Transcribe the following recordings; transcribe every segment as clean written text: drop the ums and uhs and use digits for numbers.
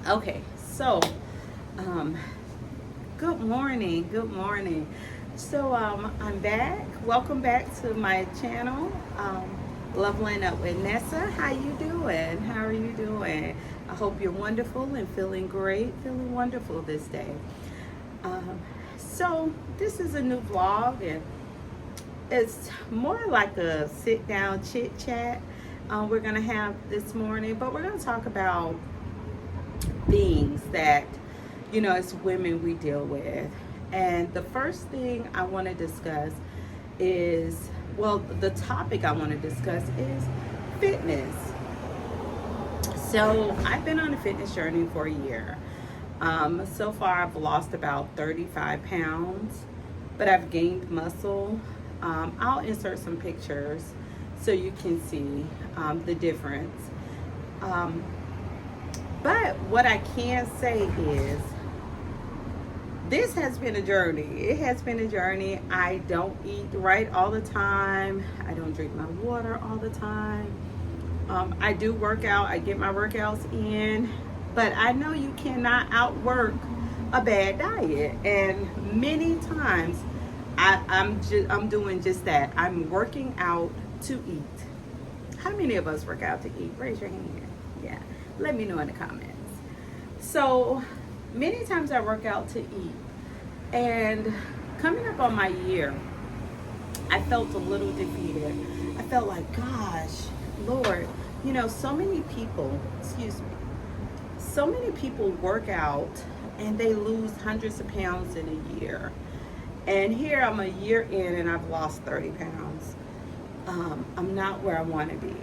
Okay, so um, good morning. Good morning. I'm back. Welcome back to my channel. Leveling up with Nessa. How you doing? How are you doing? I hope you're wonderful and feeling great, feeling wonderful this day. Um, this is a new vlog, and it's more like a sit down chit chat we're gonna have this morning, but we're gonna talk about things that as women we deal with. And the first thing I want to discuss is, well, the topic I want to discuss is fitness. So I've been on a fitness journey for a year. So far I've lost about 35 pounds, but I've gained muscle. I'll insert some pictures so you can see the difference. um, but what I can say is this has been a journey. It has been a journey. I don't eat right all the time. I don't drink my water all the time. I do work out. I get my workouts in. But I know you cannot outwork a bad diet. And many times I'm doing just that. I'm working out to eat. How many of us work out to eat? Raise your hand. Yeah. Let me know in the comments. So many times I work out to eat. And coming up on my year, I felt a little defeated. I felt like, gosh, Lord, so many people, so many people work out and they lose hundreds of pounds in a year. And here I'm a year in and I've lost 30 pounds. I'm not where I want to be,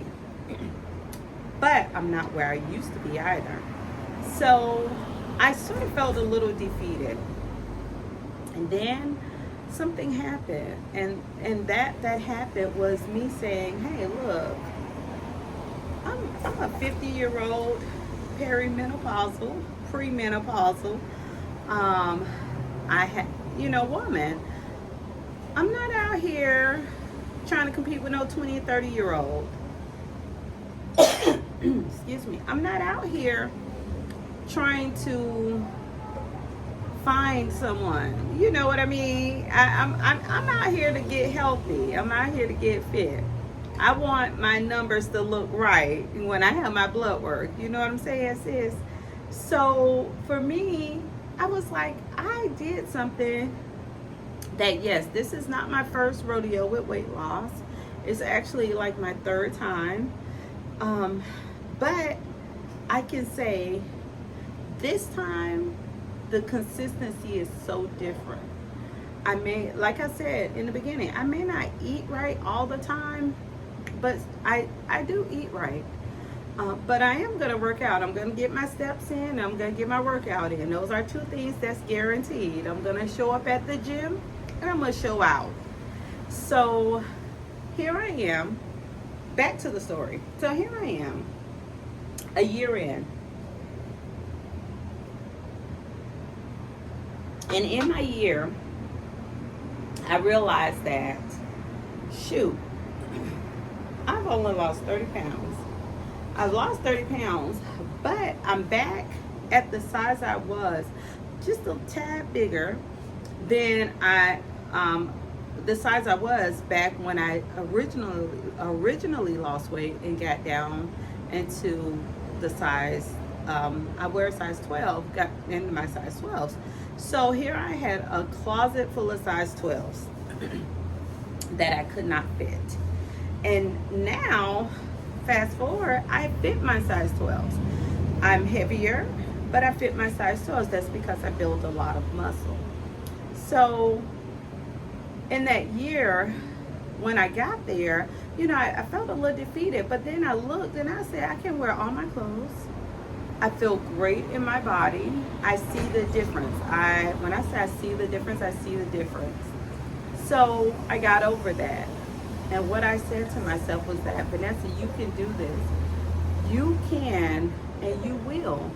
but I'm not where I used to be either. So I sort of felt a little defeated. And then something happened. And that happened was me saying, hey, look, I'm a 50-year-old perimenopausal, premenopausal, woman. I'm not out here trying to compete with no 20 and 30-year-old. Excuse me. I'm not out here trying to find someone. You know what I mean? I'm out here to get healthy. I'm out here to get fit. I want my numbers to look right when I have my blood work. You know what I'm saying, sis? So for me, I was like, I did something that, yes, this is not my first rodeo with weight loss. It's actually like my third time. But I can say this time the consistency is so different. Like I said in the beginning, I may not eat right all the time, but I do eat right. But I am going to work out. I'm going to get my steps in. I'm going to get my workout in. Those are two things that's guaranteed. I'm going to show up at the gym and I'm going to show out. So here I am. Back to the story. So here I am, a year in. And in my year, I realized that, shoot, I've only lost 30 pounds. I've lost 30 pounds, but I'm back at the size I was, just a tad bigger than the size I was back when I originally lost weight and got down into the size, I wear a size 12, got into my size 12s. So here I had a closet full of size 12s that I could not fit. And now, fast forward, I fit my size 12s. I'm heavier, but I fit my size 12s. That's because I build a lot of muscle. So in that year, when I got there, I felt a little defeated. But then I looked and I said, I can wear all my clothes. I feel great in my body. I see the difference. When I say I see the difference, I see the difference. So I got over that. And what I said to myself was that, Vanessa, you can do this. You can and you will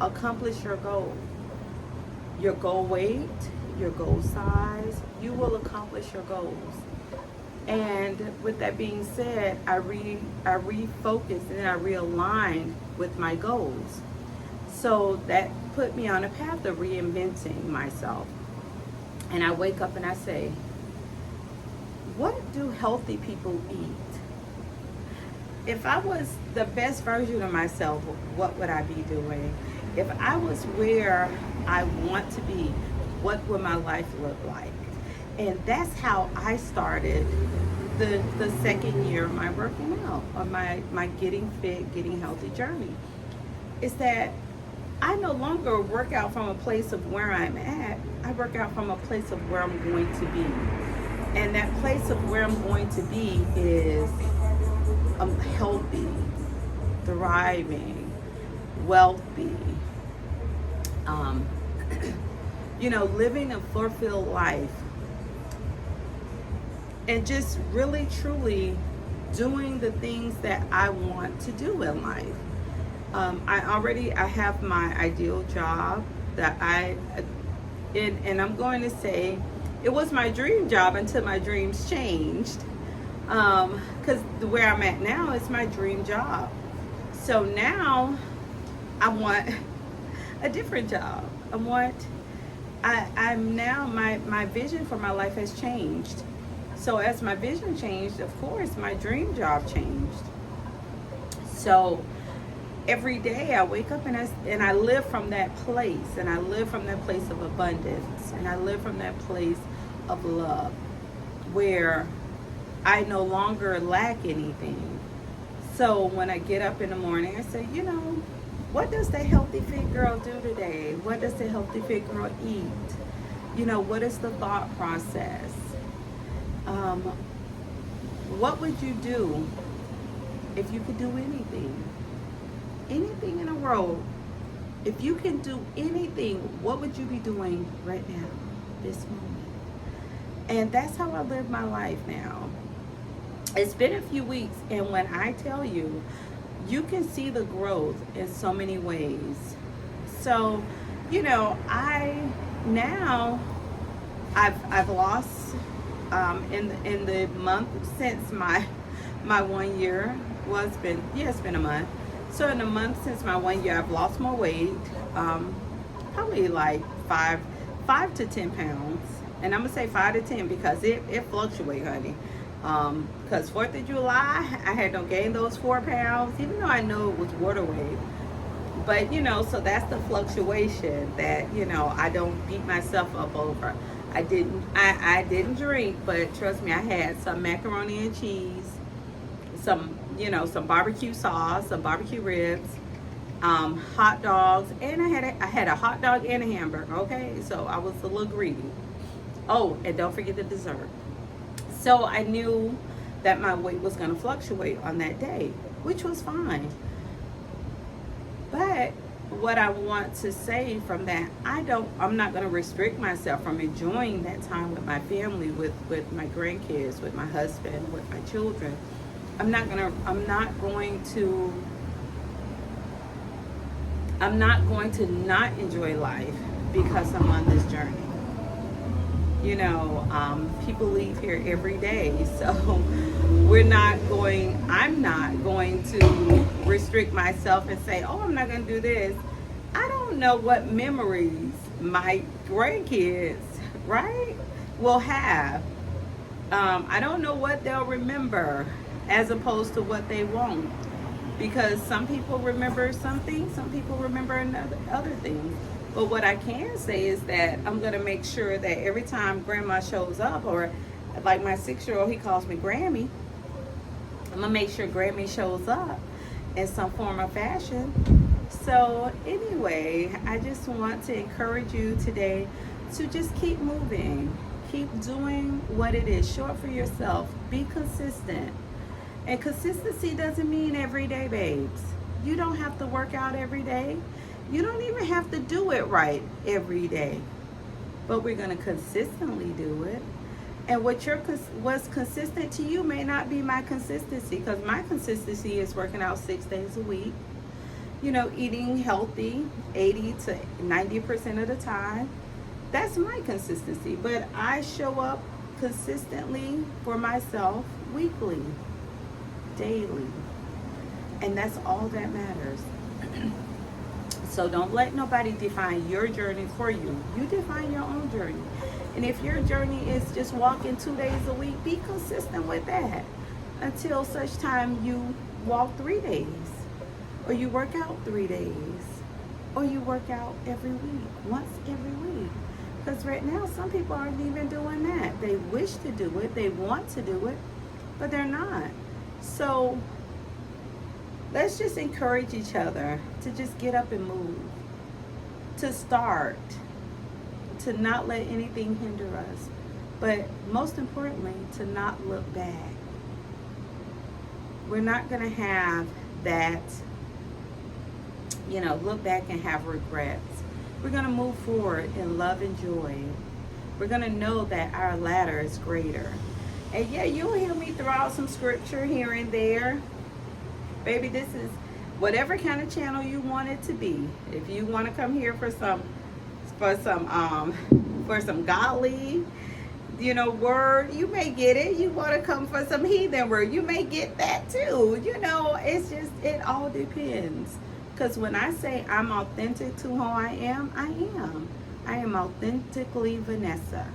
accomplish your goal. Your goal weight, your goal size, you will accomplish your goals. And with that being said, I refocused and I realigned with my goals. So that put me on a path of reinventing myself. And I wake up and I say, what do healthy people eat? If I was the best version of myself, what would I be doing? If I was where I want to be, what would my life look like? And that's how I started the second year of my working out, or my getting fit, getting healthy journey. Is that I no longer work out from a place of where I'm at. I work out from a place of where I'm going to be. And that place of where I'm going to be is healthy, thriving, wealthy, living a fulfilled life. And just really, truly doing the things that I want to do in life. I have my ideal job that and I'm going to say it was my dream job until my dreams changed. Because where I'm at now is my dream job. So now I want a different job. I'm now, my vision for my life has changed. So as my vision changed, of course, my dream job changed. So every day I wake up and I live from that place, and I live from that place of abundance, and I live from that place of love, where I no longer lack anything. So when I get up in the morning, I say, what does the healthy fit girl do today? What does the healthy fit girl eat? What is the thought process? What would you do if you could do anything? Anything in the world. If you can do anything, what would you be doing right now, this moment? And that's how I live my life now. It's been a few weeks, and when I tell you, you can see the growth in so many ways. So, I've lost in the month since my 1 year. Well, it's been a month. So in the month since my 1 year, I've lost more weight, probably like 5 to 10 pounds. And I'm gonna say 5 to 10 because it fluctuates, honey. Because 4th of July, I had to gain those 4 pounds, even though I know it was water weight. But, so that's the fluctuation that, I don't beat myself up over. I didn't drink, but trust me, I had some macaroni and cheese, some barbecue sauce, some barbecue ribs, hot dogs, and I had a hot dog and a hamburger, okay? So I was a little greedy. Oh, and don't forget the dessert. So I knew that my weight was going to fluctuate on that day, which was fine. But what I want to say from that, I'm not going to restrict myself from enjoying that time with my family, with my grandkids, with my husband, with my children. I'm not going to not enjoy life because I'm on this journey. People leave here every day, so I'm not going to restrict myself and say, oh, I'm not going to do this. I don't know what memories my grandkids, right, will have. I don't know what they'll remember as opposed to what they won't. Because some people remember some things, some people remember other things. But what I can say is that I'm going to make sure that every time grandma shows up, or like my 6-year-old, he calls me Grammy, I'm going to make sure Grammy shows up in some form or fashion. So anyway, I just want to encourage you today to just keep moving. Keep doing what it is. Show up for yourself. Be consistent. And consistency doesn't mean every day, babes. You don't have to work out every day. You don't even have to do it right every day. But we're going to consistently do it. And what's consistent to you may not be my consistency, because my consistency is working out 6 days a week. Eating healthy 80 to 90% of the time. That's my consistency. But I show up consistently for myself weekly, daily. And that's all that matters. So don't let nobody define your journey for you. You define your own journey. And if your journey is just walking 2 days a week, be consistent with that until such time you walk 3 days, or you work out 3 days, or you work out every week, once every week. Because right now, some people aren't even doing that. They wish to do it, they want to do it, but they're not. So let's just encourage each other to just get up and move, to start, to not let anything hinder us, but most importantly, to not look back. We're not going to have that, look back and have regrets. We're going to move forward in love and joy. We're going to know that our ladder is greater. And yeah, you'll hear me throw out some scripture here and there. Baby, this is whatever kind of channel you want it to be. If you want to come here for some godly, word, you may get it. You want to come for some heathen word, you may get that too. It's just, it all depends. Because when I say I'm authentic to who I am, I am. I am authentically Vanessa.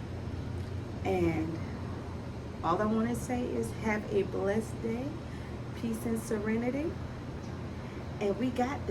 And all I want to say is have a blessed day. Peace and serenity. And we got this.